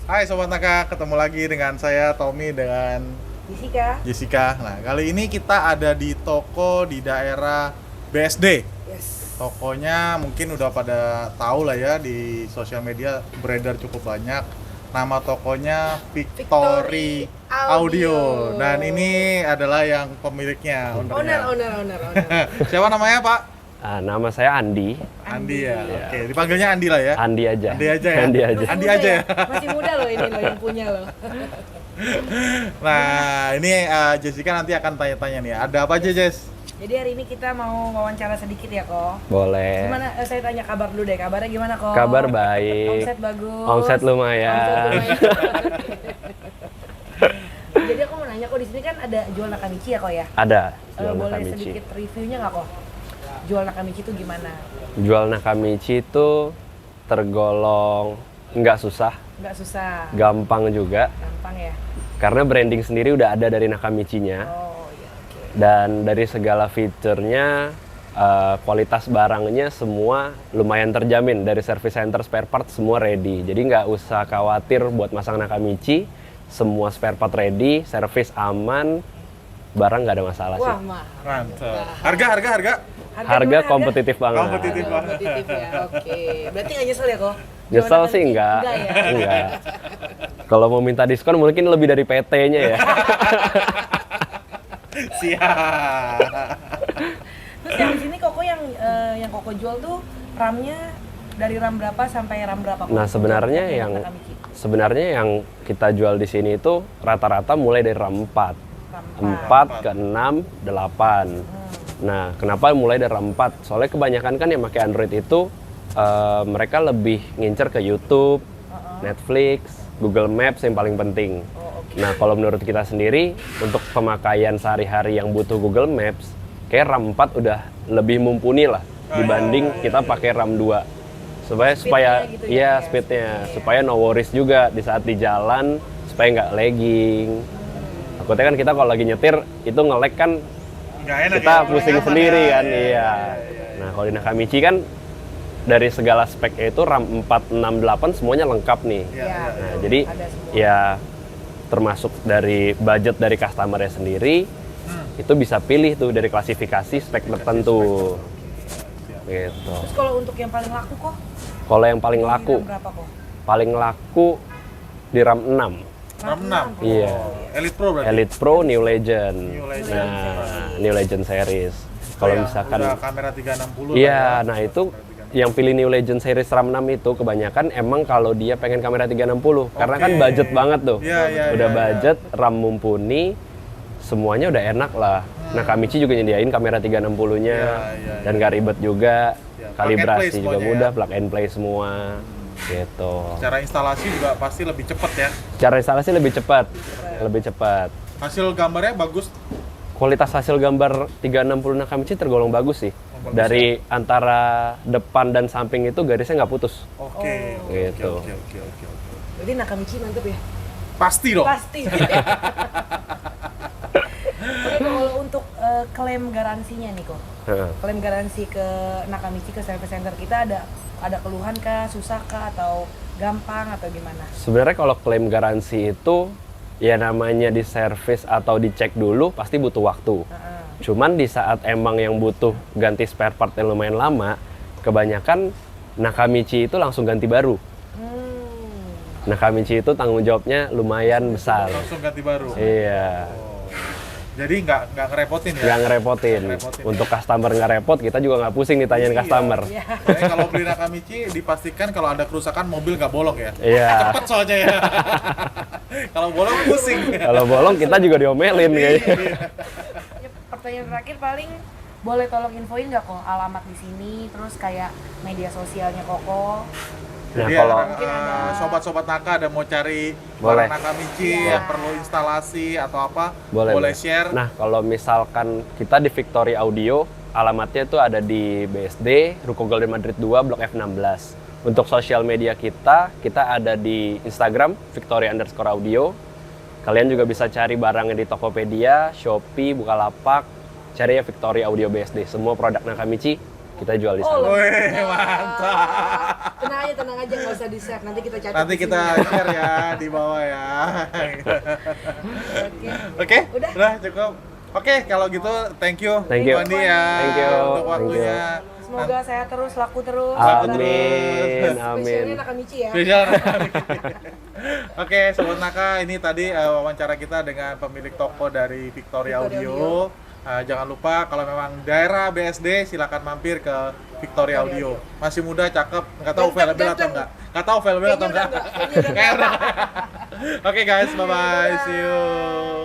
Hai Sobat Naka, ketemu lagi dengan saya Tommy dengan Jessica. Nah, kali ini kita ada di toko di daerah BSD. Yes. Tokonya mungkin udah pada tahu lah ya, di sosial media beredar cukup banyak. Nama tokonya Victory Audio. Dan ini adalah yang pemiliknya, ownernya. Owner. Siapa namanya, Pak? Nama saya Andi. Andi ya. Iya. Oke, dipanggilnya Andi lah ya. Andi aja. Andi aja ya. Andi aja. Andi aja ya. Masih muda loh ini loh yang punya loh. Nah, ini Jessica nanti akan tanya-tanya nih. Ada apa aja, Jess? Jadi hari ini kita mau wawancara sedikit ya, Ko. Boleh. Gimana? Saya tanya kabar dulu deh. Kabarnya gimana, Ko? Kabar baik. Omset bagus. Omset lumayan. Jadi aku mau nanya, kok di sini kan ada jual Nakamichi ya, Ko ya? Ada. Jual Boleh Nakamichi. sedikit reviewnya nggak, Ko? Jual Nakamichi itu gimana? Jual Nakamichi itu tergolong nggak susah, Nggak susah. gampang juga. Gampang ya? Karena branding sendiri udah ada dari Nakamichi-nya. Oh iya, oke. Dan dari segala fiturnya, kualitas barangnya semua lumayan terjamin. Dari service center spare part semua ready. Jadi nggak usah khawatir buat masang Nakamichi. Semua spare part ready, service aman, barang nggak ada masalah sih. Wah, mah. Mantap. Harga. Harga gimana, kompetitif banget. Kompetitif. Kompetitif ya, oke. Berarti nggak nyesel ya, Ko? Nyesel Jual sih Nakamichi? enggak. Enggak ya? Enggak. Kalau mau minta diskon mungkin lebih dari PT-nya ya. Siap. Terus yang di sini Koko yang Koko jual tuh RAM-nya dari RAM berapa sampai RAM berapa? Ko? Nah, sebenarnya Untuk yang Nakamichi. yang kita jual di sini itu rata-rata mulai dari RAM 4. RAM 4 ke 6, 8. Nah, kenapa mulai dari RAM 4? Soalnya kebanyakan kan yang pakai Android itu mereka lebih ngincer ke YouTube, Netflix, Google Maps yang paling penting. Oh, oke. Nah, kalau menurut kita sendiri, untuk pemakaian sehari-hari yang butuh Google Maps, kayak RAM 4 udah lebih mumpuni lah dibanding kita pakai RAM 2. Supaya gitu iya ya? speednya, supaya no worries juga di saat di jalan, supaya nggak lagging. Takutnya kan kita kalau lagi nyetir, itu nge-lag kan Nggak enak kita ya, pusing nyaman sendiri ya. kan, iya. Nah, kalau di Nakamichi kan dari segala speknya itu RAM 4, 6, 8 semuanya lengkap nih. Iya. Nah, jadi Ada semua. ya termasuk dari budget dari customer-nya sendiri, itu bisa pilih tuh dari klasifikasi spek tertentu. Gitu. Terus kalau untuk yang paling laku kok? Kalau yang paling Di laku, RAM berapa kok? paling laku di RAM 6. RAM 6. Iya. Elite Pro berarti. Elite Pro New Legend. New Legend. Nah, New Legend series. Kalau Yang misalkan udah kamera 360 iya, lah ya. nah itu yang pilih New Legend series RAM 6 itu kebanyakan emang kalau dia pengen kamera 360 karena kan Oke. budget banget tuh. Iya, Udah iya. budget, RAM mumpuni, semuanya udah enak lah. Nakamichi juga nyediain kamera 360-nya Iya. dan gak ribet juga. Iya, plug and play Kalibrasi juga semuanya mudah, ya. plug and play semua. Gitu. Cara instalasi juga pasti lebih cepet ya. Cara instalasi lebih cepat. Lebih cepat. Hasil gambarnya bagus. Kualitas hasil gambar 360 Nakamichi tergolong bagus sih. bagus Dari antara depan dan samping itu garisnya nggak putus. Oke. Gitu. Oke. Berarti Nakamichi mantep ya? Pasti dong. Pasti. Oke, kalau untuk klaim garansinya nih kok. Heeh. Klaim garansi ke Nakamichi ke service center kita ada keluhan kah, susah kah, atau gampang atau gimana? Sebenarnya kalau klaim garansi itu ya namanya di servis atau dicek dulu pasti butuh waktu. Cuman di saat emang yang butuh ganti spare part yang lumayan lama, kebanyakan Nakamichi itu langsung ganti baru. Nakamichi itu tanggung jawabnya lumayan besar. Langsung ganti baru. Iya, Jadi nggak ngerepotin ya. nggak ngerepotin. Untuk customer nggak repot, kita juga nggak pusing ditanyain Iya. customer. Jadi kalau beli Nakamichi dipastikan kalau ada kerusakan mobil nggak bolong ya. Iya. Cepet soalnya ya. Kalau bolong pusing. Kalau bolong kita juga diomelin kayaknya. Ya, pertanyaan terakhir paling boleh tolong infoin nggak kok alamat di sini, terus kayak media sosialnya Koko. Nah, Jadi kalau Mungkin ada- sobat-sobat Naka ada mau cari Boleh. barang Nakamichi Iya. yang perlu instalasi atau apa, boleh share. Nah, kalau misalkan kita di Victory Audio, alamatnya itu ada di BSD, Ruko Golden Madrid 2, Blok F16. Untuk sosial media kita ada di Instagram, Victory_Audio. Kalian juga bisa cari barangnya di Tokopedia, Shopee, Bukalapak, cari ya Victory Audio BSD. Semua produk Nakamichi kita jual di sana. Wih, mantap. Tenang aja, nggak usah di-share. Nanti kita catat. Nanti di kita sini. share ya di bawah ya. Oke. Oke, Udah. cukup. Oke, kalau gitu thank you, Thank you. Wandi ya, Thank you. untuk Thank waktunya. Semoga sehat terus, laku terus. Amin, Spesialnya amin. Nakamichi ya. Spesial. Oke, Sobat Naka, ini tadi wawancara kita dengan pemilik toko dari Victoria Victoria Audio. Jangan lupa kalau memang daerah BSD silakan mampir ke Victoria Audio. Masih muda, cakep, nggak tahu available atau enggak. Nggak tahu available atau enggak. Kayaknya udah enggak. Oke guys, bye bye, see you.